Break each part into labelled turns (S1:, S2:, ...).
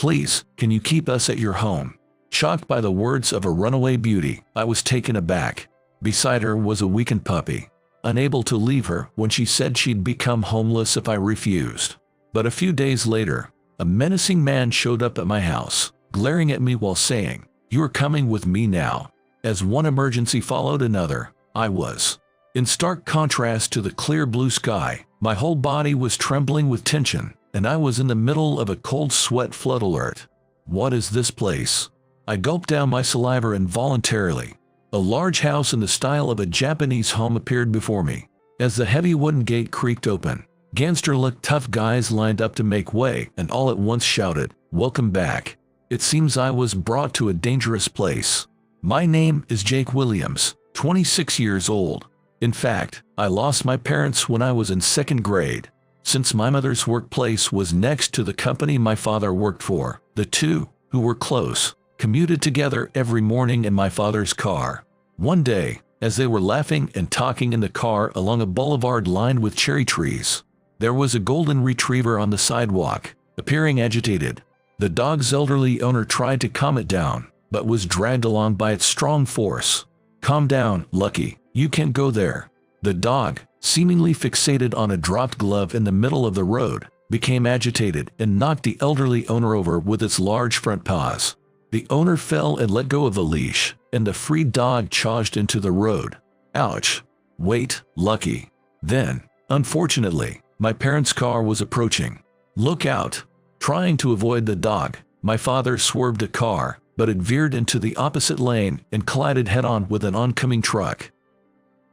S1: Please, can you keep us at your home?" Shocked by the words of a runaway beauty, I was taken aback. Beside her was a weakened puppy, unable to leave her when she said she'd become homeless if I refused. But a few days later, a menacing man showed up at my house, glaring at me while saying, "You're coming with me now." As one emergency followed another, I was in stark contrast to the clear blue sky. My whole body was trembling with tension, and I was in the middle of a cold sweat flood alert. What is this place? I gulped down my saliva involuntarily. A large house in the style of a Japanese home appeared before me. As the heavy wooden gate creaked open, gangster-looked tough guys lined up to make way and all at once shouted, "Welcome back." It seems I was brought to a dangerous place. My name is Jake Williams, 26 years old. In fact, I lost my parents when I was in 2nd grade. Since my mother's workplace was next to the company my father worked for, the two, who were close, commuted together every morning in my father's car. One day, as they were laughing and talking in the car along a boulevard lined with cherry trees, there was a golden retriever on the sidewalk, appearing agitated. The dog's elderly owner tried to calm it down, but was dragged along by its strong force. "Calm down, Lucky, you can't go there." The dog, seemingly fixated on a dropped glove in the middle of the road, became agitated and knocked the elderly owner over with its large front paws. The owner fell and let go of the leash, and the freed dog charged into the road. Ouch. Wait, Lucky. Then, unfortunately, my parents' car was approaching. "Look out." Trying to avoid the dog, my father swerved the car, but it veered into the opposite lane and collided head-on with an oncoming truck.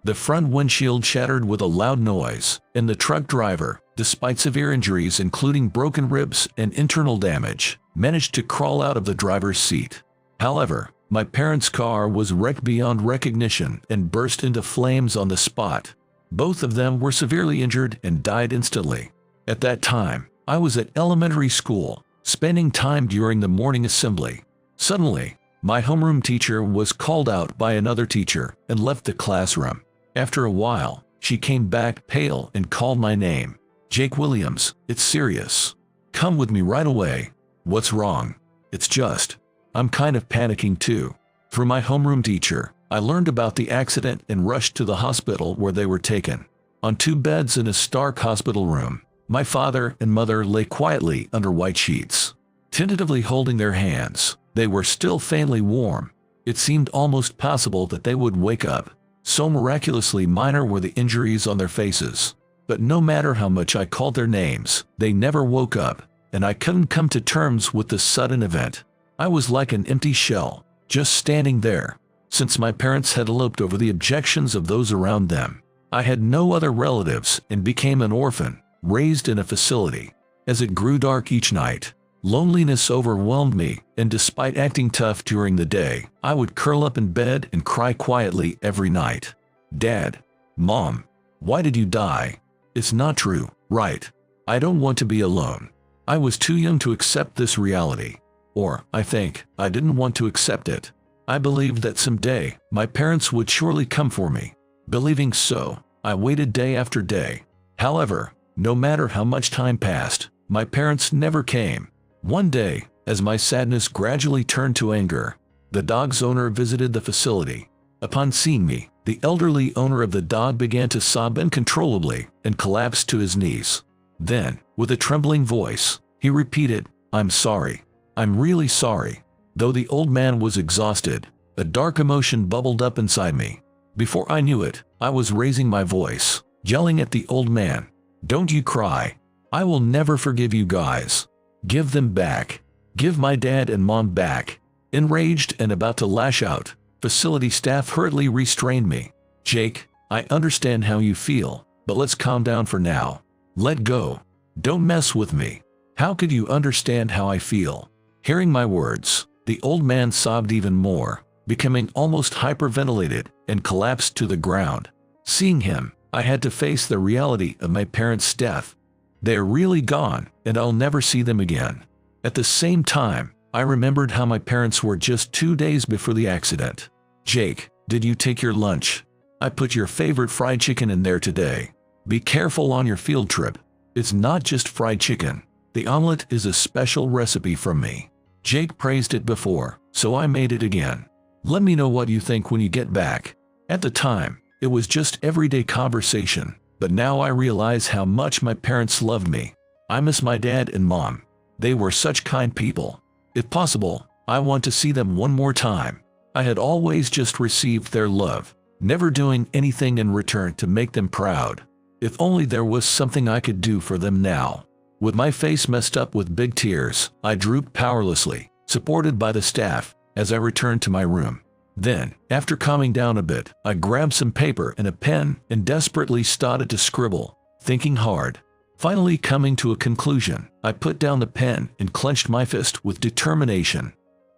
S1: The front windshield shattered with a loud noise, and the truck driver, despite severe injuries including broken ribs and internal damage, managed to crawl out of the driver's seat. However, my parents' car was wrecked beyond recognition and burst into flames on the spot. Both of them were severely injured and died instantly. At that time, I was at elementary school, spending time during the morning assembly. Suddenly, my homeroom teacher was called out by another teacher and left the classroom. After a while, she came back pale and called my name. "Jake Williams, it's serious. Come with me right away." "What's wrong?" "It's just, I'm kind of panicking too." From my homeroom teacher, I learned about the accident and rushed to the hospital where they were taken. On 2 beds in a stark hospital room, my father and mother lay quietly under white sheets. Tentatively holding their hands, they were still faintly warm. It seemed almost possible that they would wake up. So miraculously minor were the injuries on their faces. But no matter how much I called their names, they never woke up, and I couldn't come to terms with the sudden event. I was like an empty shell, just standing there. Since my parents had eloped over the objections of those around them, I had no other relatives and became an orphan, raised in a facility. As it grew dark each night, loneliness overwhelmed me, and despite acting tough during the day, I would curl up in bed and cry quietly every night. "Dad, Mom, why did you die? It's not true, right? I don't want to be alone." I was too young to accept this reality. Or, I think, I didn't want to accept it. I believed that someday, my parents would surely come for me. Believing so, I waited day after day. However, no matter how much time passed, my parents never came. One day, as my sadness gradually turned to anger, the dog's owner visited the facility. Upon seeing me, the elderly owner of the dog began to sob uncontrollably and collapsed to his knees. Then, with a trembling voice, he repeated, "I'm sorry. I'm really sorry." Though the old man was exhausted, a dark emotion bubbled up inside me. Before I knew it, I was raising my voice, yelling at the old man, "Don't you cry. I will never forgive you guys. Give them back. Give my dad and mom back." Enraged and about to lash out, facility staff hurriedly restrained me. "Jake, I understand how you feel, but let's calm down for now. Let go. Don't mess with me. How could you understand how I feel?" Hearing my words, the old man sobbed even more, becoming almost hyperventilated and collapsed to the ground. Seeing him, I had to face the reality of my parents' death. They are really gone, and I'll never see them again. At the same time, I remembered how my parents were just 2 days before the accident. "Jake, did you take your lunch? I put your favorite fried chicken in there today. Be careful on your field trip. It's not just fried chicken. The omelet is a special recipe from me. Jake praised it before, so I made it again. Let me know what you think when you get back. At the time, it was just everyday conversation, but now I realize how much my parents loved me. I miss my dad and mom. They were such kind people. If possible, I want to see them one more time. I had always just received their love, never doing anything in return to make them proud. If only there was something I could do for them now. With my face messed up with big tears, I drooped powerlessly, supported by the staff, as I returned to my room. Then, after calming down a bit, I grabbed some paper and a pen and desperately started to scribble, thinking hard. Finally coming to a conclusion, I put down the pen and clenched my fist with determination.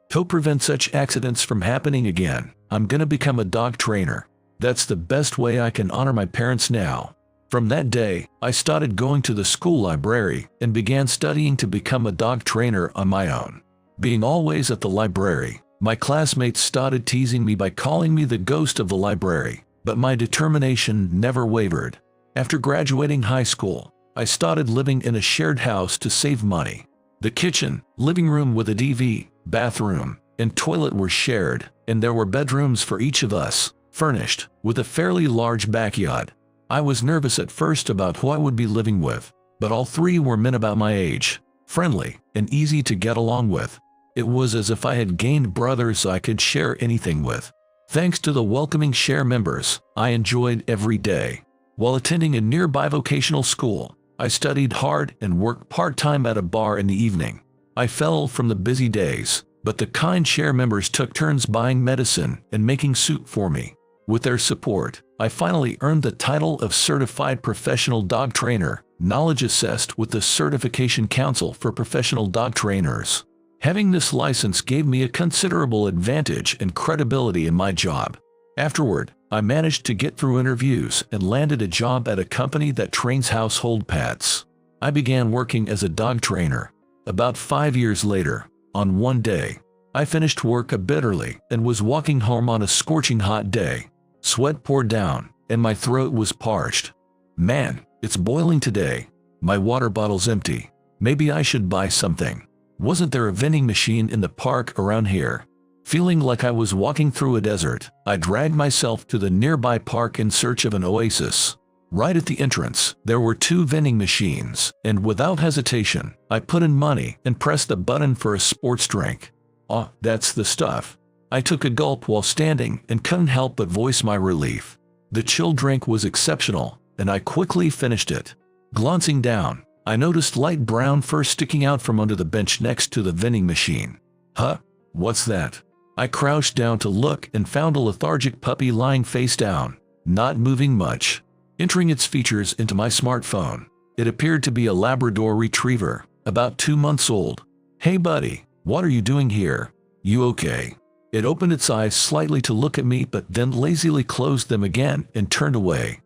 S1: To prevent such accidents from happening again, I'm gonna become a dog trainer. That's the best way I can honor my parents now. From that day, I started going to the school library and began studying to become a dog trainer on my own. Being always at the library, my classmates started teasing me by calling me the ghost of the library, but my determination never wavered. After graduating high school, I started living in a shared house to save money. The kitchen, living room with a TV, bathroom, and toilet were shared, and there were bedrooms for each of us, furnished, with a fairly large backyard. I was nervous at first about who I would be living with, but all three were men about my age, friendly, and easy to get along with. It was as if I had gained brothers I could share anything with. Thanks to the welcoming share members, I enjoyed every day. While attending a nearby vocational school, I studied hard and worked part-time at a bar in the evening. I fell from the busy days, but the kind share members took turns buying medicine and making soup for me. With their support, I finally earned the title of Certified Professional Dog Trainer, knowledge assessed with the Certification Council for Professional Dog Trainers. Having this license gave me a considerable advantage and credibility in my job. Afterward, I managed to get through interviews and landed a job at a company that trains household pets. I began working as a dog trainer. About 5 years later, on one day, I finished work a bit early and was walking home on a scorching hot day. Sweat poured down, and my throat was parched. Man, it's boiling today. My water bottle's empty. Maybe I should buy something. Wasn't there a vending machine in the park around here? Feeling like I was walking through a desert, I dragged myself to the nearby park in search of an oasis. Right at the entrance, there were 2 vending machines, and without hesitation, I put in money and pressed the button for a sports drink. Oh, that's the stuff. I took a gulp while standing and couldn't help but voice my relief. The chill drink was exceptional, and I quickly finished it. Glancing down, I noticed light brown fur sticking out from under the bench next to the vending machine. Huh? What's that? I crouched down to look and found a lethargic puppy lying face down, not moving much. Entering its features into my smartphone, it appeared to be a Labrador retriever, about 2 months old. Hey buddy, what are you doing here? You okay? It opened its eyes slightly to look at me but then lazily closed them again and turned away.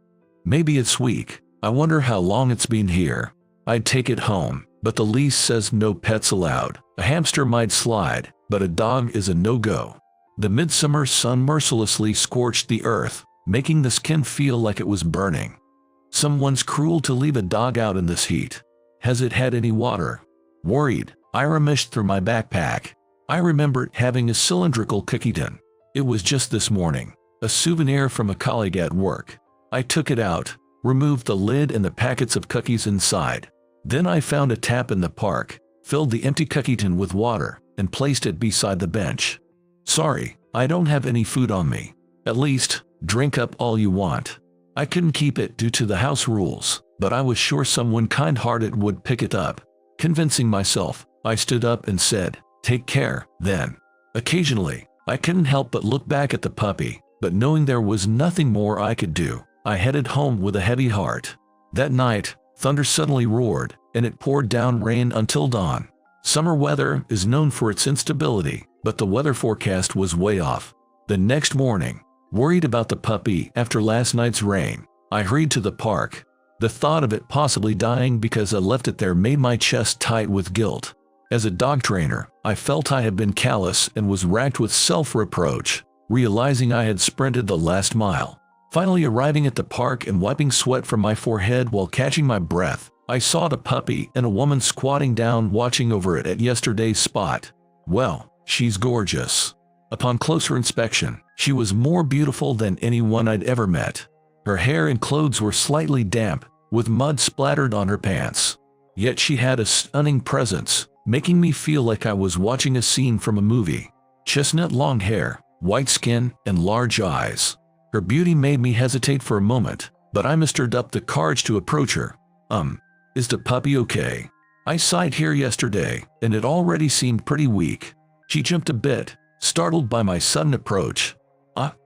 S1: Maybe it's weak. I wonder how long it's been here. I'd take it home, but the lease says no pets allowed. A hamster might slide, but a dog is a no-go. The midsummer sun mercilessly scorched the earth, making the skin feel like it was burning. Someone's cruel to leave a dog out in this heat. Has it had any water? Worried, I rummaged through my backpack. I remembered having a cylindrical cookie tin. It was just this morning, a souvenir from a colleague at work. I took it out, removed the lid and the packets of cookies inside. Then I found a tap in the park, filled the empty cookie tin with water, and placed it beside the bench. Sorry, I don't have any food on me. At least, drink up all you want. I couldn't keep it due to the house rules, but I was sure someone kind-hearted would pick it up. Convincing myself, I stood up and said, "Take care, then." Occasionally, I couldn't help but look back at the puppy, but knowing there was nothing more I could do, I headed home with a heavy heart. That night, thunder suddenly roared, and it poured down rain until dawn. Summer weather is known for its instability, but the weather forecast was way off. The next morning, worried about the puppy after last night's rain, I hurried to the park. The thought of it possibly dying because I left it there made my chest tight with guilt. As a dog trainer, I felt I had been callous and was racked with self-reproach, realizing I had sprinted the last mile. Finally arriving at the park and wiping sweat from my forehead while catching my breath, I saw the puppy and a woman squatting down watching over it at yesterday's spot. Well, she's gorgeous. Upon closer inspection, she was more beautiful than anyone I'd ever met. Her hair and clothes were slightly damp, with mud splattered on her pants. Yet she had a stunning presence, making me feel like I was watching a scene from a movie. Chestnut long hair, white skin, and large eyes. Her beauty made me hesitate for a moment, but I mustered up the courage to approach her. Is the puppy okay? I saw it here yesterday, and it already seemed pretty weak. She jumped a bit, startled by my sudden approach.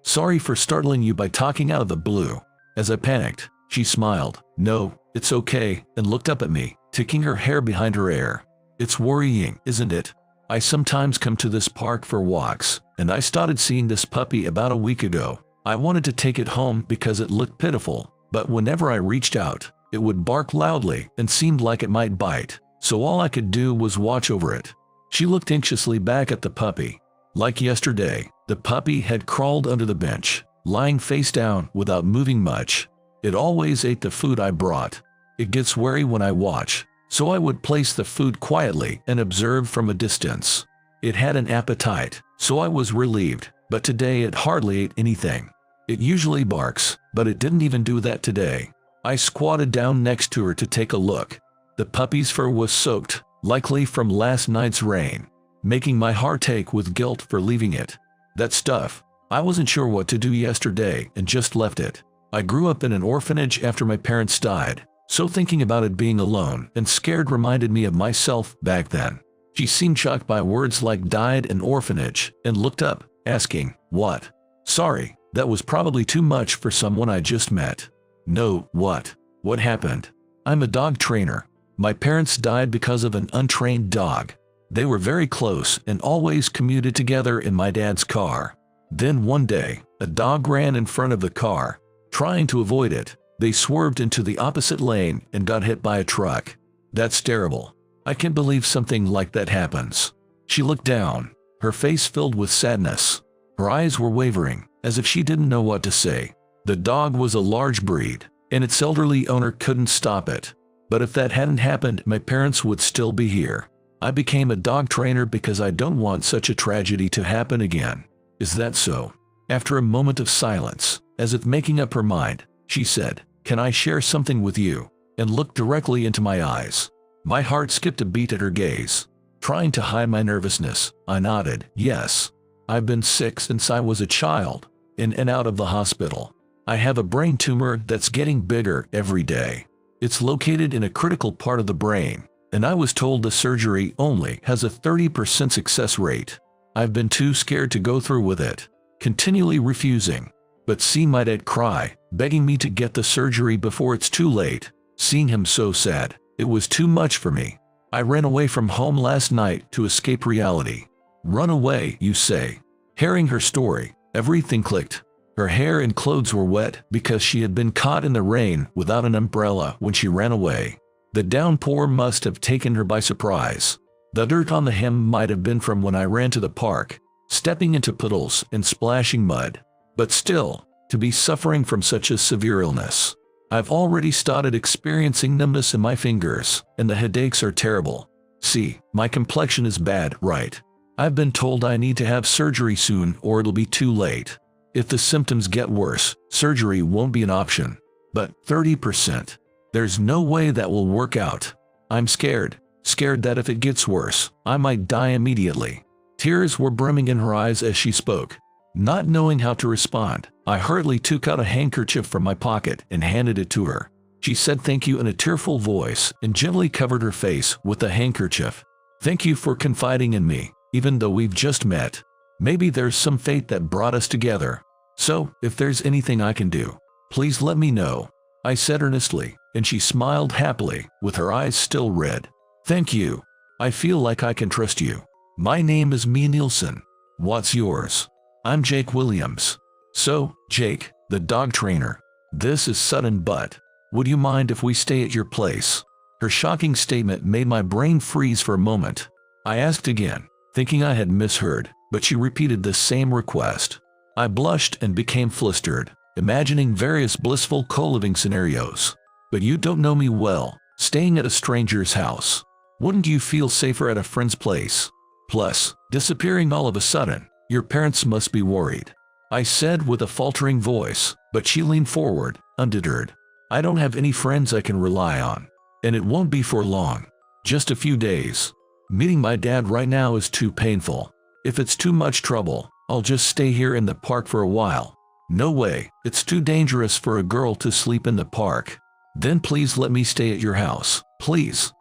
S1: Sorry for startling you by talking out of the blue. As I panicked, she smiled. No, it's okay, and looked up at me, ticking her hair behind her ear. It's worrying, isn't it? I sometimes come to this park for walks, and I started seeing this puppy about a week ago. I wanted to take it home because it looked pitiful, but whenever I reached out, it would bark loudly and seemed like it might bite, so all I could do was watch over it. She looked anxiously back at the puppy. Like yesterday, the puppy had crawled under the bench, lying face down without moving much. It always ate the food I brought. It gets wary when I watch, so I would place the food quietly and observe from a distance. It had an appetite, so I was relieved, but today it hardly ate anything. It usually barks, but it didn't even do that today. I squatted down next to her to take a look. The puppy's fur was soaked, likely from last night's rain, making my heart ache with guilt for leaving it. That stuff. I wasn't sure what to do yesterday and just left it. I grew up in an orphanage after my parents died, so thinking about it being alone and scared reminded me of myself back then. She seemed shocked by words like died and orphanage and looked up, asking, "What?" Sorry, that was probably too much for someone I just met. No, what? What happened? I'm a dog trainer. My parents died because of an untrained dog. They were very close and always commuted together in my dad's car. Then one day, a dog ran in front of the car. Trying to avoid it, they swerved into the opposite lane and got hit by a truck. That's terrible. I can't believe something like that happens. She looked down, her face filled with sadness. Her eyes were wavering, as if she didn't know what to say. The dog was a large breed, and its elderly owner couldn't stop it. But if that hadn't happened, my parents would still be here. I became a dog trainer because I don't want such a tragedy to happen again. Is that so? After a moment of silence, as if making up her mind, she said, "Can I share something with you?" and looked directly into my eyes. My heart skipped a beat at her gaze. Trying to hide my nervousness, I nodded, "Yes. I've been sick since I was a child, in and out of the hospital. I have a brain tumor that's getting bigger every day. It's located in a critical part of the brain, and I was told the surgery only has a 30% success rate. I've been too scared to go through with it, continually refusing. But seeing my dad cry, begging me to get the surgery before it's too late, seeing him so sad, it was too much for me. I ran away from home last night to escape reality." Run away, you say? Hearing her story, everything clicked. Her hair and clothes were wet because she had been caught in the rain without an umbrella when she ran away. The downpour must have taken her by surprise. The dirt on the hem might have been from when I ran to the park, stepping into puddles and splashing mud. But still, to be suffering from such a severe illness. I've already started experiencing numbness in my fingers, and the headaches are terrible. See, my complexion is bad, right? I've been told I need to have surgery soon or it'll be too late. If the symptoms get worse, surgery won't be an option. But 30%. There's no way that will work out. I'm scared that if it gets worse, I might die immediately. Tears were brimming in her eyes as she spoke. Not knowing how to respond, I hurriedly took out a handkerchief from my pocket and handed it to her. She said thank you in a tearful voice and gently covered her face with the handkerchief. "Thank you for confiding in me, even though we've just met. Maybe there's some fate that brought us together. So, if there's anything I can do, please let me know," I said earnestly, and she smiled happily, with her eyes still red. "Thank you. I feel like I can trust you. My name is Mia Nielsen. What's yours?" "I'm Jake Williams." "So, Jake, the dog trainer. This is sudden, but would you mind if we stay at your place?" Her shocking statement made my brain freeze for a moment. I asked again, thinking I had misheard, but she repeated the same request. I blushed and became flustered, imagining various blissful co-living scenarios. "But you don't know me well, staying at a stranger's house. Wouldn't you feel safer at a friend's place? Plus, disappearing all of a sudden, your parents must be worried. I said with a faltering voice, but she leaned forward, undeterred. I don't have any friends I can rely on. And it won't be for long. Just a few days. Meeting my dad right now is too painful. If it's too much trouble, I'll just stay here in the park for a while. No way, it's too dangerous for a girl to sleep in the park. Then please let me stay at your house, please.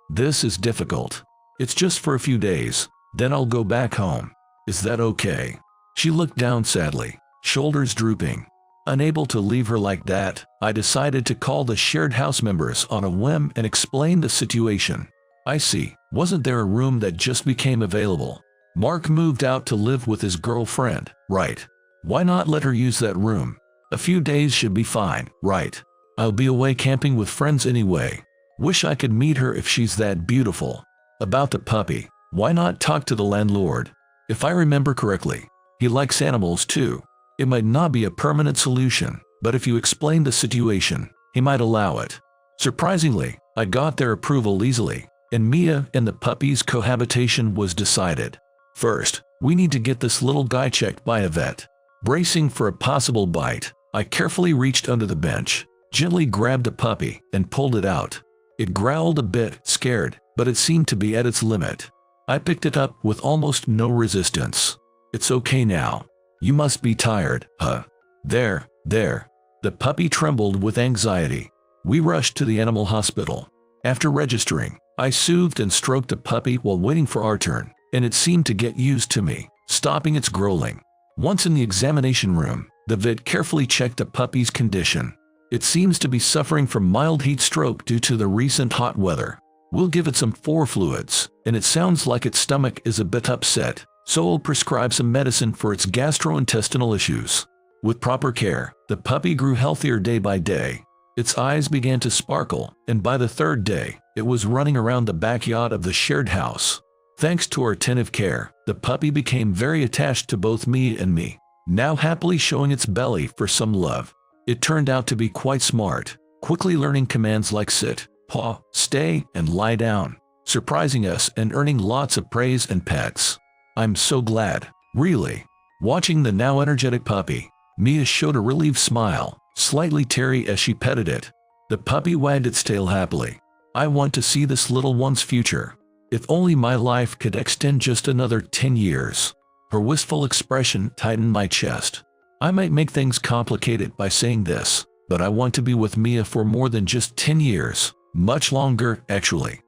S1: This is difficult. It's just for a few days, then I'll go back home. Is that okay? She looked down sadly, shoulders drooping. Unable to leave her like that, I decided to call the shared house members on a whim and explain the situation. I see, wasn't there a room that just became available? Mark moved out to live with his girlfriend, right? Why not let her use that room? A few days should be fine, right? I'll be away camping with friends anyway. Wish I could meet her if she's that beautiful. About the puppy, why not talk to the landlord? If I remember correctly, he likes animals too. It might not be a permanent solution, but if you explain the situation, he might allow it. Surprisingly, I got their approval easily, and Mia and the puppy's cohabitation was decided. First, we need to get this little guy checked by a vet. Bracing for a possible bite, I carefully reached under the bench, gently grabbed the puppy, and pulled it out. It growled a bit, scared, but it seemed to be at its limit. I picked it up with almost no resistance. It's okay now. You must be tired, huh? There. The puppy trembled with anxiety. We rushed to the animal hospital. After registering, I soothed and stroked the puppy while waiting for our turn, and it seemed to get used to me, stopping its growling. Once in the examination room, the vet carefully checked the puppy's condition. It seems to be suffering from mild heat stroke due to the recent hot weather. We'll give it some 4 fluids, and it sounds like its stomach is a bit upset, so we'll prescribe some medicine for its gastrointestinal issues. With proper care, the puppy grew healthier day by day. Its eyes began to sparkle, and by the 3rd day, it was running around the backyard of the shared house. Thanks to our attentive care, the puppy became very attached to both me and me, now happily showing its belly for some love. It turned out to be quite smart, quickly learning commands like sit, paw, stay, and lie down, surprising us and earning lots of praise and pets. I'm so glad, really. Watching the now energetic puppy, Mia showed a relieved smile, slightly teary as she petted it. The puppy wagged its tail happily. I want to see this little one's future. If only my life could extend just another 10 years. Her wistful expression tightened my chest. I might make things complicated by saying this, but I want to be with Mia for more than just 10 years. Much longer, actually.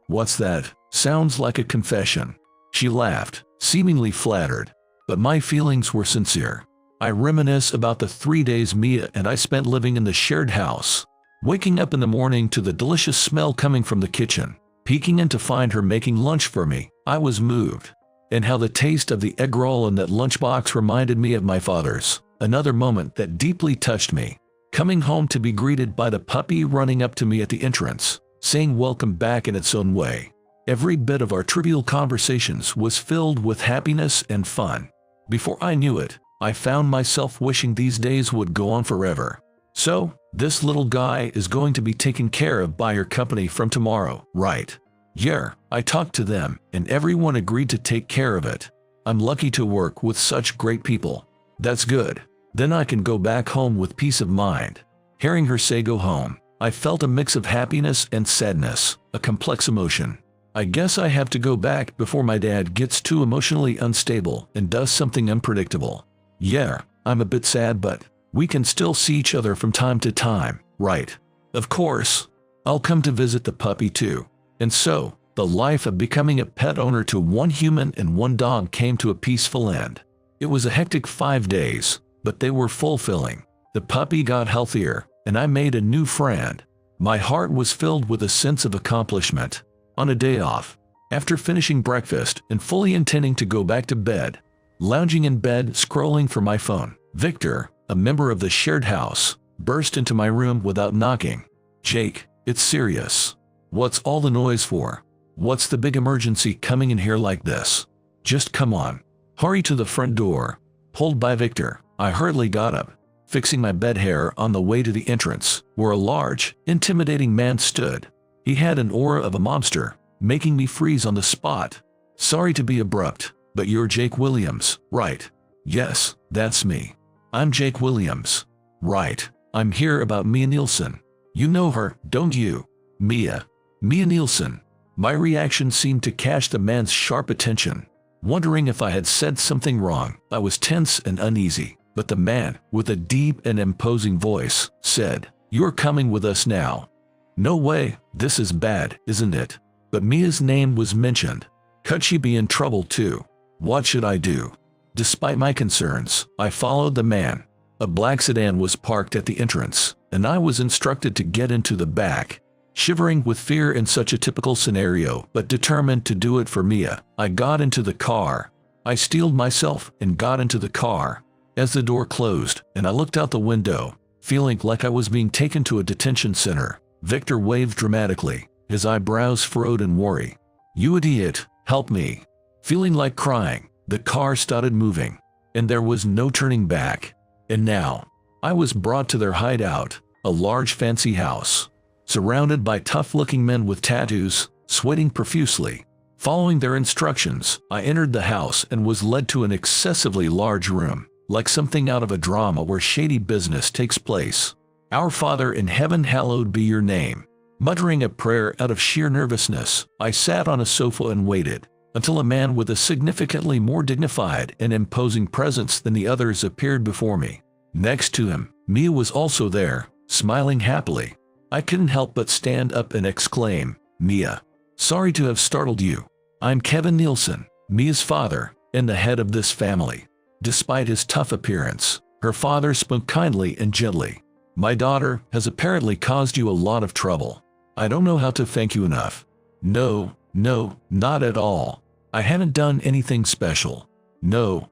S1: What's that? Sounds like a confession. She laughed, seemingly flattered, but my feelings were sincere. I reminisce about the 3 days Mia and I spent living in the shared house. Waking up in the morning to the delicious smell coming from the kitchen, peeking in to find her making lunch for me, I was moved. And how the taste of the egg roll in that lunchbox reminded me of my father's, another moment that deeply touched me. Coming home to be greeted by the puppy running up to me at the entrance, saying welcome back in its own way. Every bit of our trivial conversations was filled with happiness and fun. Before I knew it, I found myself wishing these days would go on forever. So, this little guy is going to be taken care of by your company from tomorrow, right? Yeah, I talked to them, and everyone agreed to take care of it. I'm lucky to work with such great people. That's good. Then I can go back home with peace of mind. Hearing her say go home, I felt a mix of happiness and sadness, a complex emotion. I guess I have to go back before my dad gets too emotionally unstable and does something unpredictable. Yeah, I'm a bit sad, but we can still see each other from time to time, right? Of course. I'll come to visit the puppy too. And so, the life of becoming a pet owner to 1 human and 1 dog came to a peaceful end. It was a hectic 5 days, but they were fulfilling. The puppy got healthier, and I made a new friend. My heart was filled with a sense of accomplishment. On a day off, after finishing breakfast and fully intending to go back to bed, lounging in bed scrolling for my phone, Victor, a member of the shared house, burst into my room without knocking. Jake, it's serious. What's all the noise for? What's the big emergency coming in here like this? Just come on. Hurry to the front door. Pulled by Victor, I hurriedly got up, fixing my bed hair on the way to the entrance, where a large, intimidating man stood. He had an aura of a mobster, making me freeze on the spot. "Sorry to be abrupt, but you're Jake Williams, right?" "Yes, that's me. I'm Jake Williams." "Right. I'm here about Mia Nielsen. You know her, don't you?" "Mia. Mia Nielsen." My reaction seemed to catch the man's sharp attention. Wondering if I had said something wrong, I was tense and uneasy, but the man, with a deep and imposing voice, said, "You're coming with us now." No way, this is bad, isn't it? But Mia's name was mentioned. Could she be in trouble too? What should I do? Despite my concerns, I followed the man. A black sedan was parked at the entrance, and I was instructed to get into the back. Shivering with fear in such a typical scenario, but determined to do it for Mia, I got into the car. I steeled myself and got into the car. As the door closed, and I looked out the window, feeling like I was being taken to a detention center, Victor waved dramatically, his eyebrows furrowed in worry. "You idiot, help me." Feeling like crying, the car started moving, and there was no turning back. And now, I was brought to their hideout, a large fancy house. Surrounded by tough-looking men with tattoos, sweating profusely. Following their instructions, I entered the house and was led to an excessively large room, like something out of a drama where shady business takes place. "Our Father in heaven, hallowed be your name." Muttering a prayer out of sheer nervousness, I sat on a sofa and waited, until a man with a significantly more dignified and imposing presence than the others appeared before me. Next to him, Mia was also there, smiling happily. I couldn't help but stand up and exclaim, "Mia, sorry to have startled you. I'm Kevin Nielsen, Mia's father, and the head of this family." Despite his tough appearance, her father spoke kindly and gently. "My daughter has apparently caused you a lot of trouble. I don't know how to thank you enough." No, not at all. I haven't done anything special. No,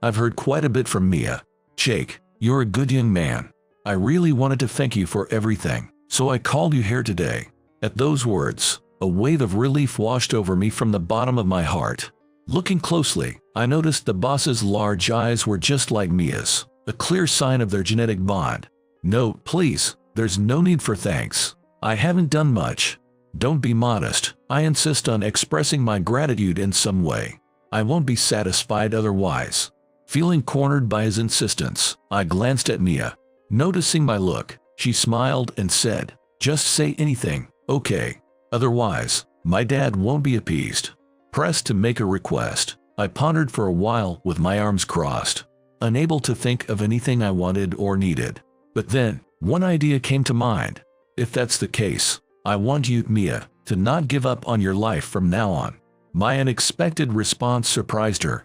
S1: I've heard quite a bit from Mia. "Jake, you're a good young man. I really wanted to thank you for everything, so I called you here today." At those words, a wave of relief washed over me from the bottom of my heart. Looking closely, I noticed the boss's large eyes were just like Mia's, a clear sign of their genetic bond. "No, please, there's no need for thanks. I haven't done much." "Don't be modest. I insist on expressing my gratitude in some way. I won't be satisfied otherwise." Feeling cornered by his insistence, I glanced at Mia. Noticing my look, she smiled and said, "Just say anything, okay? Otherwise, my dad won't be appeased." Pressed to make a request, I pondered for a while with my arms crossed, unable to think of anything I wanted or needed. But then, one idea came to mind. "If that's the case, I want you, Mia, to not give up on your life from now on." My unexpected response surprised her.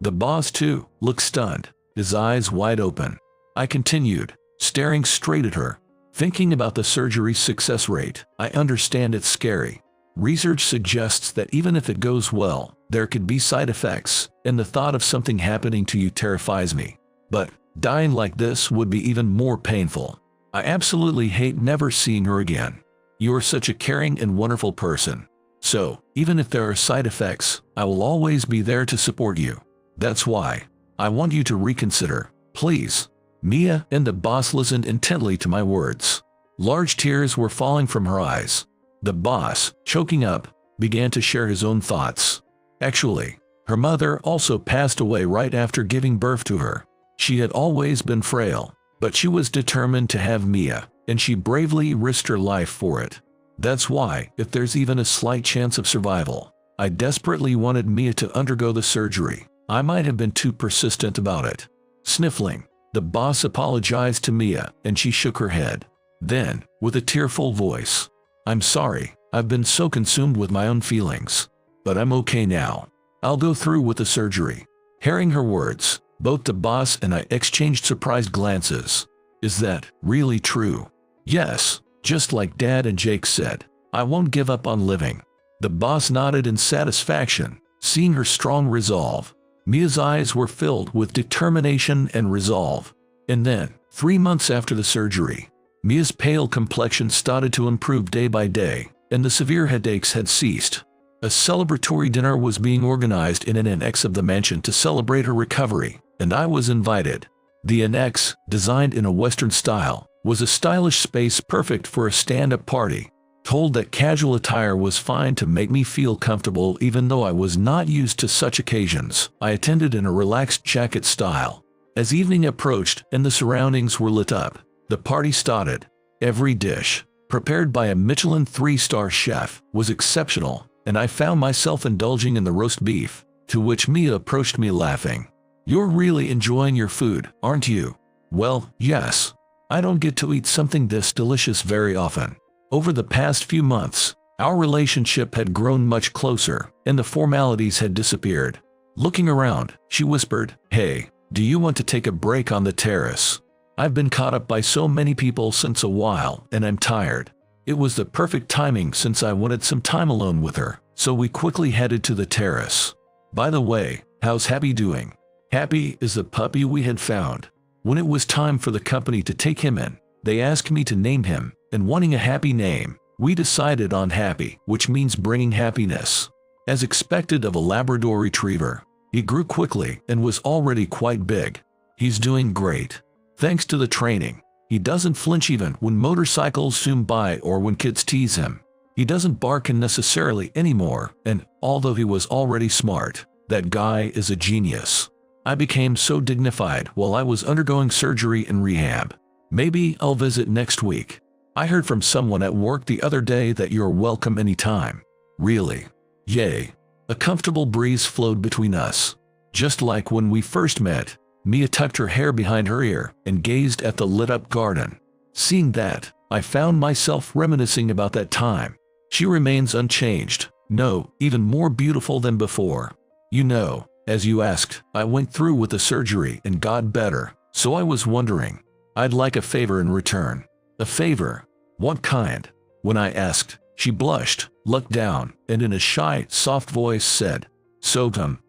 S1: The boss, too, looked stunned, his eyes wide open. I continued, staring straight at her. "Thinking about the surgery's success rate, I understand it's scary. Research suggests that even if it goes well, there could be side effects, and the thought of something happening to you terrifies me. But dying like this would be even more painful. I absolutely hate never seeing her again. You are such a caring and wonderful person. So, even if there are side effects, I will always be there to support you. That's why I want you to reconsider, please." Mia and the boss listened intently to my words. Large tears were falling from her eyes. The boss, choking up, began to share his own thoughts. Actually, her mother also passed away right after giving birth to her. She had always been frail, but she was determined to have Mia, and she bravely risked her life for it. That's why, if there's even a slight chance of survival, I desperately wanted Mia to undergo the surgery. I might have been too persistent about it. Sniffling, the boss apologized to Mia, and she shook her head. Then, with a tearful voice, "I'm sorry, I've been so consumed with my own feelings. But I'm okay now. I'll go through with the surgery." Hearing her words, both the boss and I exchanged surprised glances. "Is that really true?" "Yes, just like Dad and Jake said. I won't give up on living." The boss nodded in satisfaction, seeing her strong resolve. Mia's eyes were filled with determination and resolve. And then, 3 months after the surgery, Mia's pale complexion started to improve day by day, and the severe headaches had ceased. A celebratory dinner was being organized in an annex of the mansion to celebrate her recovery, and I was invited. The annex, designed in a Western style, was a stylish space perfect for a stand-up party. Told that casual attire was fine to make me feel comfortable even though I was not used to such occasions, I attended in a relaxed jacket style. As evening approached and the surroundings were lit up, the party started. Every dish, prepared by a Michelin 3-star chef, was exceptional, and I found myself indulging in the roast beef, to which Mia approached me laughing. "You're really enjoying your food, aren't you?" "Well, yes. I don't get to eat something this delicious very often." Over the past few months, our relationship had grown much closer, and the formalities had disappeared. Looking around, she whispered, "Hey, do you want to take a break on the terrace? I've been caught up by so many people since a while, and I'm tired." It was the perfect timing since I wanted some time alone with her, so we quickly headed to the terrace. "By the way, how's Happy doing?" Happy is the puppy we had found. When it was time for the company to take him in, they asked me to name him, and wanting a happy name, we decided on Happy, which means bringing happiness. As expected of a Labrador Retriever, he grew quickly and was already quite big. He's doing great. Thanks to the training, he doesn't flinch even when motorcycles zoom by or when kids tease him. He doesn't bark unnecessarily anymore, and although he was already smart, that guy is a genius. I became so dignified while I was undergoing surgery and rehab. Maybe I'll visit next week. I heard from someone at work the other day that you're welcome anytime. Really? Yay. A comfortable breeze flowed between us. Just like when we first met, Mia tucked her hair behind her ear and gazed at the lit-up garden. Seeing that, I found myself reminiscing about that time. She remains unchanged, no, even more beautiful than before. You know, as you asked, I went through with the surgery and got better, so I was wondering. I'd like a favor in return. A favor? What kind? When I asked, she blushed, looked down, and in a shy, soft voice said,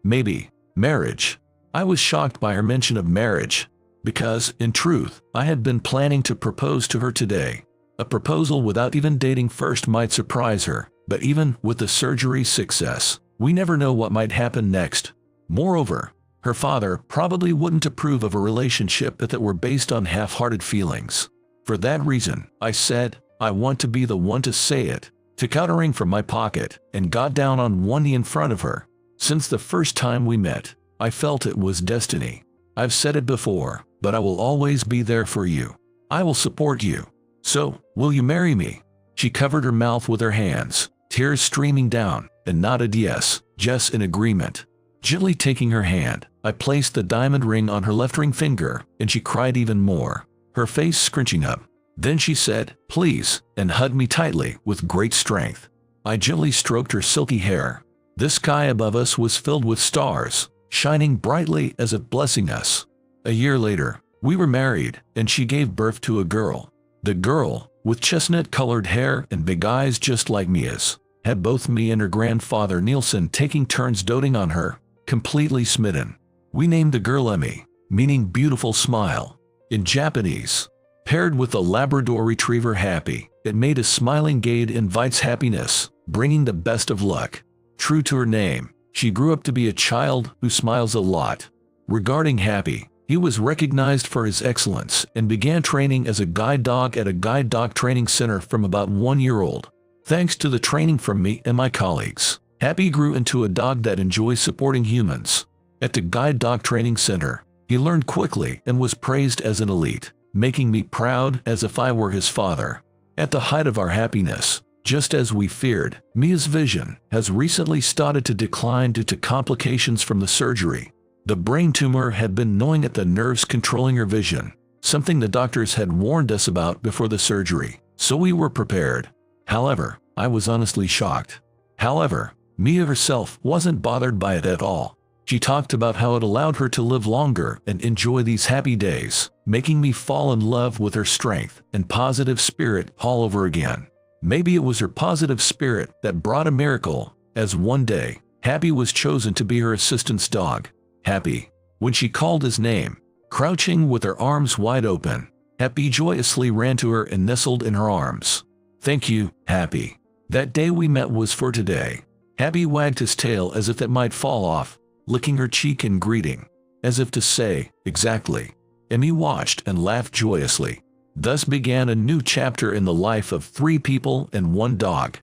S1: maybe, marriage. I was shocked by her mention of marriage, because, in truth, I had been planning to propose to her today. A proposal without even dating first might surprise her, but even with the surgery's success, we never know what might happen next. Moreover, her father probably wouldn't approve of a relationship that were based on half-hearted feelings. For that reason, I said, I want to be the one to say it, took out a ring from my pocket, and got down on one knee in front of her. Since the first time we met, I felt it was destiny. I've said it before, but I will always be there for you. I will support you. So, will you marry me? She covered her mouth with her hands, tears streaming down, and nodded yes, just in agreement. Gently taking her hand, I placed the diamond ring on her left ring finger, and she cried even more, her face scrunching up. Then she said, please, and hugged me tightly with great strength. I gently stroked her silky hair. The sky above us was filled with stars, shining brightly as if blessing us. A year later, we were married, and she gave birth to a girl. The girl, with chestnut-colored hair and big eyes just like Mia's, had both me and her grandfather Nielsen taking turns doting on her, completely smitten. We named the girl Emmy, meaning beautiful smile, in Japanese. Paired with the Labrador Retriever Happy, it made a smiling gait invites happiness, bringing the best of luck. True to her name, she grew up to be a child who smiles a lot. Regarding Happy, he was recognized for his excellence and began training as a guide dog at a guide dog training center from about 1 year old. Thanks to the training from me and my colleagues, Happy grew into a dog that enjoys supporting humans. At the guide dog training center, he learned quickly and was praised as an elite, making me proud as if I were his father. At the height of our happiness, just as we feared, Mia's vision has recently started to decline due to complications from the surgery. The brain tumor had been gnawing at the nerves controlling her vision, something the doctors had warned us about before the surgery, so we were prepared. However, I was honestly shocked. However, Mia herself wasn't bothered by it at all. She talked about how it allowed her to live longer and enjoy these happy days, making me fall in love with her strength and positive spirit all over again. Maybe it was her positive spirit that brought a miracle, as one day, Happy was chosen to be her assistant's dog. Happy. When she called his name, crouching with her arms wide open, Happy joyously ran to her and nestled in her arms. Thank you, Happy. That day we met was for today. Happy wagged his tail as if it might fall off, licking her cheek in greeting, as if to say, exactly. Emmy watched and laughed joyously. Thus began a new chapter in the life of 3 people and 1 dog.